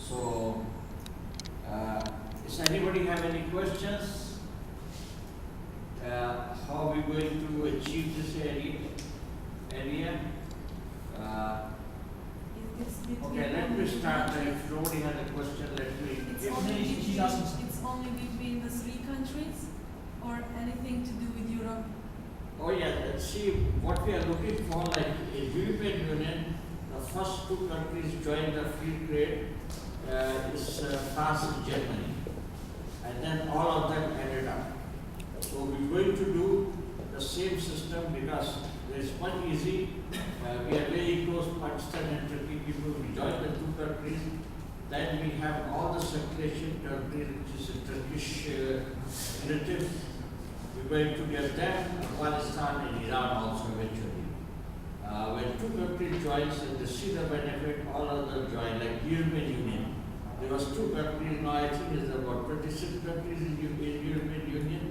So, does anybody have any questions? How are we going to achieve this area? Okay, let me start. If nobody has a question, let me. It's only between the three countries, or anything to do with Europe? Oh yeah, let's see what we are looking for. Like in European Union, the first two countries joined the free trade is France and Germany, and then all of them ended up. So we're going to do the same system because it's much easy. We are very close to Pakistan and Turkey. People will join the two countries. Then we have all the circulation countries, which is a Turkish relative. We're going to get them, Afghanistan and Iran also eventually. When two countries join and they see the benefit, all others join, like European Union. There was two countries, now I think there's about 26 countries in European Union,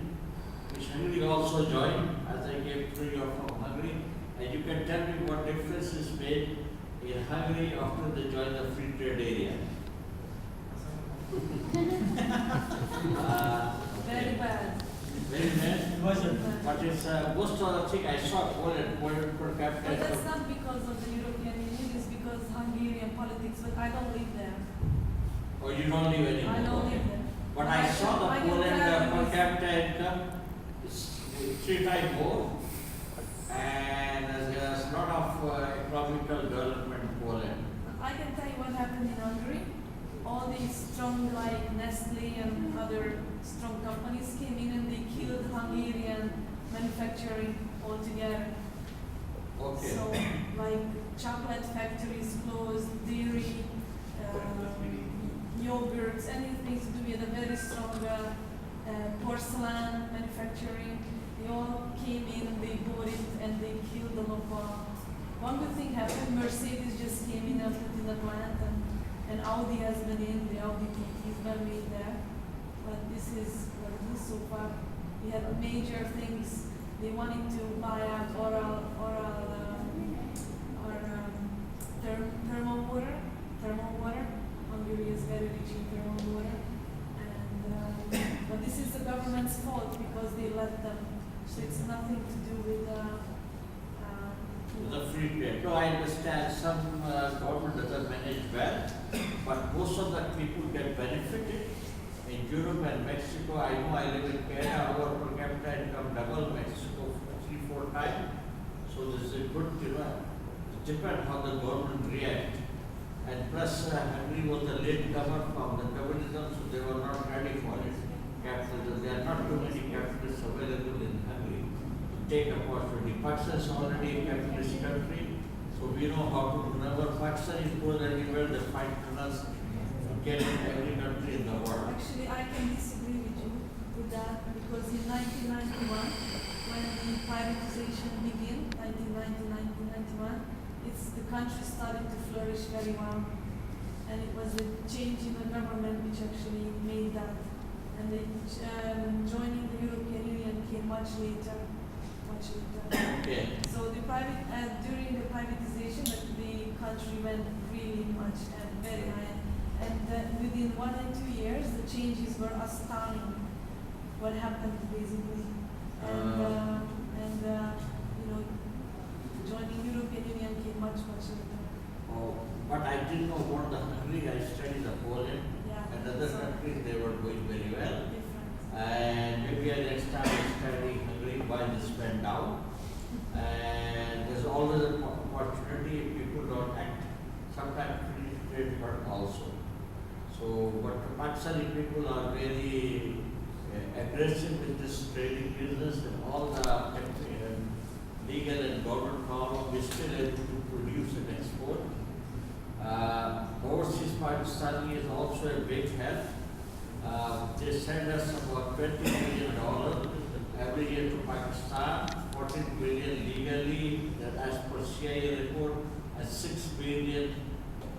which Hungary also joined, as I gave 3 or from Hungary. And you can tell me what difference is made in Hungary after they join the free trade area. Very bad. Very bad. But it's most of the thing I saw Poland per capita. But that's not because of the European Union, it's because Hungarian politics, but I don't live there. Oh, you don't live anymore? I don't live there. But I saw the Poland per capita income is 3 times more, and there's a lot of economical development in Poland. I can tell you what happened in Hungary. All these strong, like Nestle and other strong companies came in and they killed Hungarian manufacturing altogether. Okay. So, like chocolate factories closed, dairy, yogurts, anything to do with a very strong porcelain manufacturing. They all came in, they bought it, and they killed the local. One good thing happened, Mercedes just came in and put in the plant, and Audi has been in, the Audi TT is well made there. But this is what it is so far. We had major things. They wanted to buy out thermal water. Hungary is very rich in thermal water. And, but this is the government's fault because they let them. So it's nothing to do with The free trade. No, I understand some government doesn't manage well, but most of the people get benefited. In Europe and Mexico, I know I live in Canada, our per capita income double Mexico 3-4 times. So this is a good, it depends how the government react. And plus, Hungary was a late comer from the communism, so they were not ready for it. Capitalism, there are not too many capitalists available in Hungary to take opportunity. Pakistan is already a capitalist country, so we know how to maneuver. Pakistan is more anywhere, they find tunnels to get in every country in the world. Actually, I can disagree with you with that because in 1991, when the privatization began, 1991, the country started to flourish very well, and it was a change in the government which actually made that. And joining the European Union came much later. Okay. So during the privatization, the country went really much and very high. And within 1 and 2 years, the changes were astounding. What happened basically, joining European Union came much later. Oh, but I didn't know about the Hungary. I studied the Poland and other countries. They were doing very well. And maybe next time I study Hungary why this went down. And there's always an opportunity if people don't act. Sometimes free trade hurt also. So, but the Pakistani people are very aggressive with this trading business and all the legal and government problem. We still able to produce and export. Overseas Pakistani is also a big help. They send us about $20 billion every year to Pakistan, 14 billion legally, as per CIA report, and 6 billion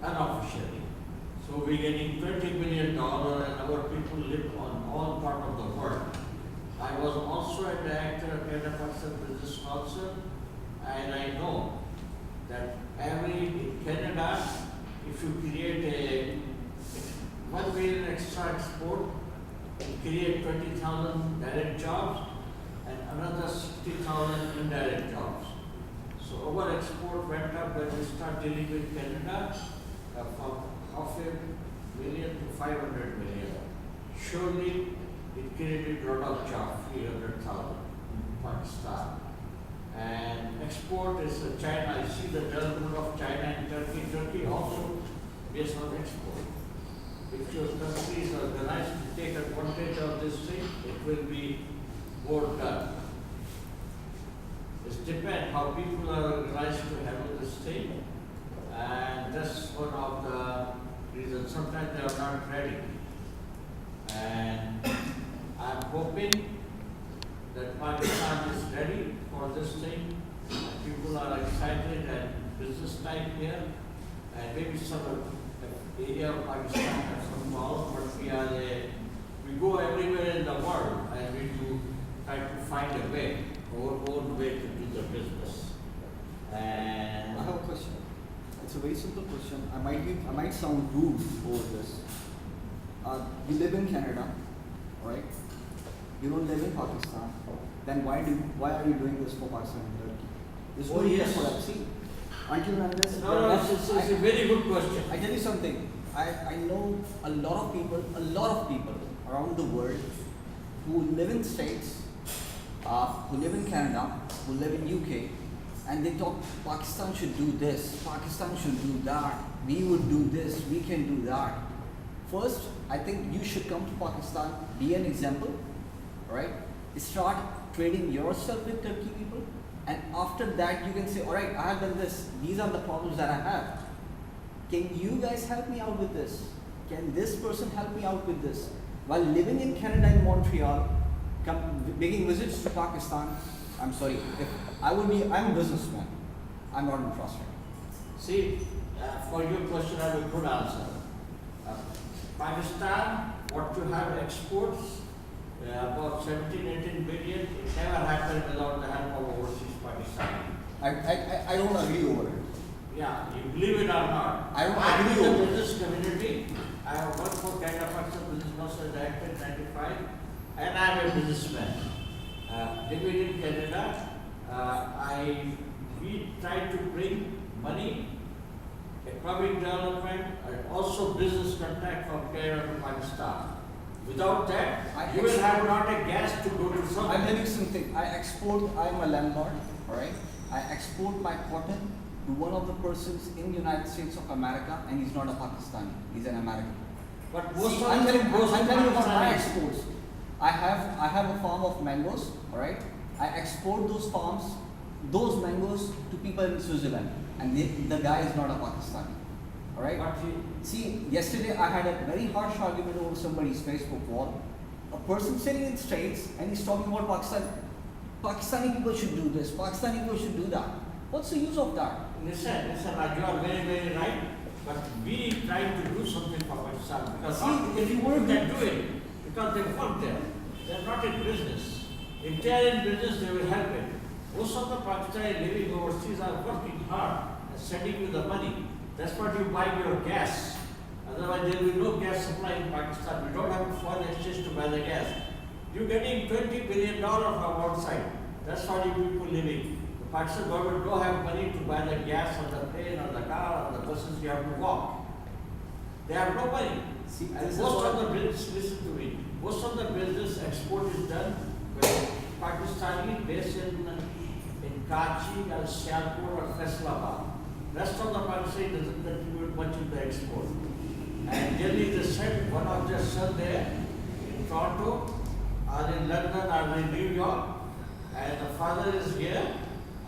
unofficially. So we're getting $20 billion and our people live on all part of the world. I was also a director of Canada Pakistan Business Council, and I know that in Canada, if you create a extra export to create 20,000 direct jobs and another 60,000 indirect jobs. So our export went up when we started dealing with Canada from $500,000 to 500 million. Surely it created a lot of jobs, 300,000 in Pakistan. And export is China. I see the development of China and Turkey. Turkey also based on export. If your countries are organized to take advantage of this thing, it will be more done. It depends how people are organized to handle this thing, and that's one of the reasons. Sometimes they are not ready. And I'm hoping that Pakistan is ready for this thing. People are excited and business time here, and maybe some of the area of Pakistan has some problem, but we go everywhere in the world and we do try to find a way, our own way to do the business. And I have a question. It's a very simple question. I might sound rude over this. You live in Canada, right? You don't live in Pakistan. Then why are you doing this for Pakistan and Turkey? This Oh, yes. what I've seen. Until unless no, it's a very good question. I tell you something. I know a lot of people around the world who live in States, who live in Canada, who live in UK, and they talk Pakistan should do this, Pakistan should do that, we would do this, we can do that. First, I think you should come to Pakistan, be an example, right? Start trading yourself with Turkey people, and after that you can say, all right, I have done this, these are the problems that I have. Can you guys help me out with this? Can this person help me out with this? While living in Canada in Montreal, making visits to Pakistan, I'm sorry, I'm a businessman. I'm not interested. See, for your question, I have a good answer. Pakistan, what you have exports, about 17-18 billion, it never happened without the help of overseas Pakistan. I don't agree over it. Yeah, you believe it or not. I don't I'm agree in the over it. business community. I have worked for Canada Pakistan Business Council Director in 95, and I'm a businessman. Living in Canada, we try to bring money, economic development, and also business contact from Canada to Pakistan. Without that, you will have not a gas to go to somewhere. I'm telling you something. I'm a landlord, alright? I export my cotton to one of the persons in the United States of America, and he's not a Pakistani, he's an American. But most See, of I'm them telling goes to you about my Pakistan. exports. I have a farm of mangoes, alright? I export those mangoes to people in Switzerland, and the guy is not a Pakistani. Alright? But See, yesterday I had a very harsh argument over somebody's Facebook wall. A person sitting in States and he's talking about Pakistan. Pakistani people should do this, Pakistani people should do that. What's the use of that? listen, you are very, very right. But we try to do something for Pakistan because See, if you people were can do it because they work there. They're not in business. If they are in business, they will help it. Most of the Pakistani living overseas are working hard and sending you the money. That's what you buy your gas. Otherwise, there will be no gas supply in Pakistan. We don't have a foreign exchange to buy the gas. You're getting $20 billion from outside. That's why you people living. The Pakistan government don't have money to buy the gas on the plane or the car or the buses. You have to walk. They have no money. See, And most of the business, listen to me, most of the business export is done by Pakistani based in Karachi or Istanbul or Faisalabad. Rest of the Pakistan doesn't contribute much in the export. And generally they send one of their son there in Toronto or in London or in New York, and the father is here,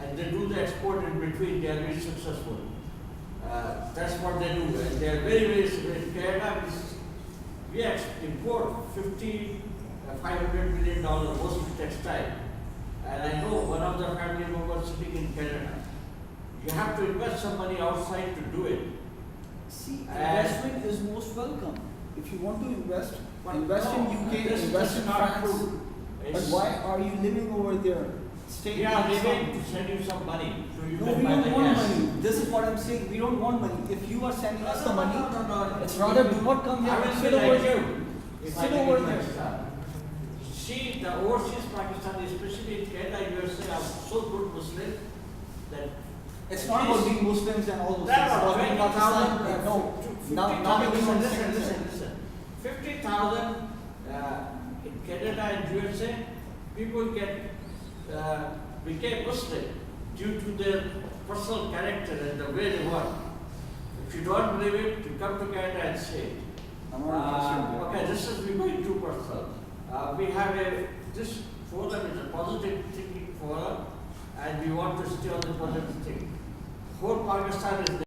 and they do the export in between. They are very successful. That's what they do, and they are very, very in Canada. We import $500 million mostly textile, and I know one of the family members sitting in Canada. You have to invest some money outside to do it. See, And- investment is most welcome. If you want to invest, But invest no, in UK, this invest is in not France. true. But It's- why are you living over there? state. We are Pakistan. willing to send you some money, so you No, can we buy don't the want gas. money. This is what I'm saying. We don't want money. If you are sending us the money, No. it's rather do not come here. I will Sit be over like here. you. If I Sit live over in there. Pakistan. See, the overseas Pakistani, especially in Canada, USA, are so good Muslims that It's not about being Muslims and all those there things. are About being 20,000, Pakistan. No. Now we listen, second listen. 50,000 in Canada and USA, people became Muslim due to their personal character and the way they work. If you don't believe it, you come to Canada and say it. I'm not Okay, this is going too personal. We have this forum is a positive thinking forum, and we want to stay on the positive thing. Whole Pakistan is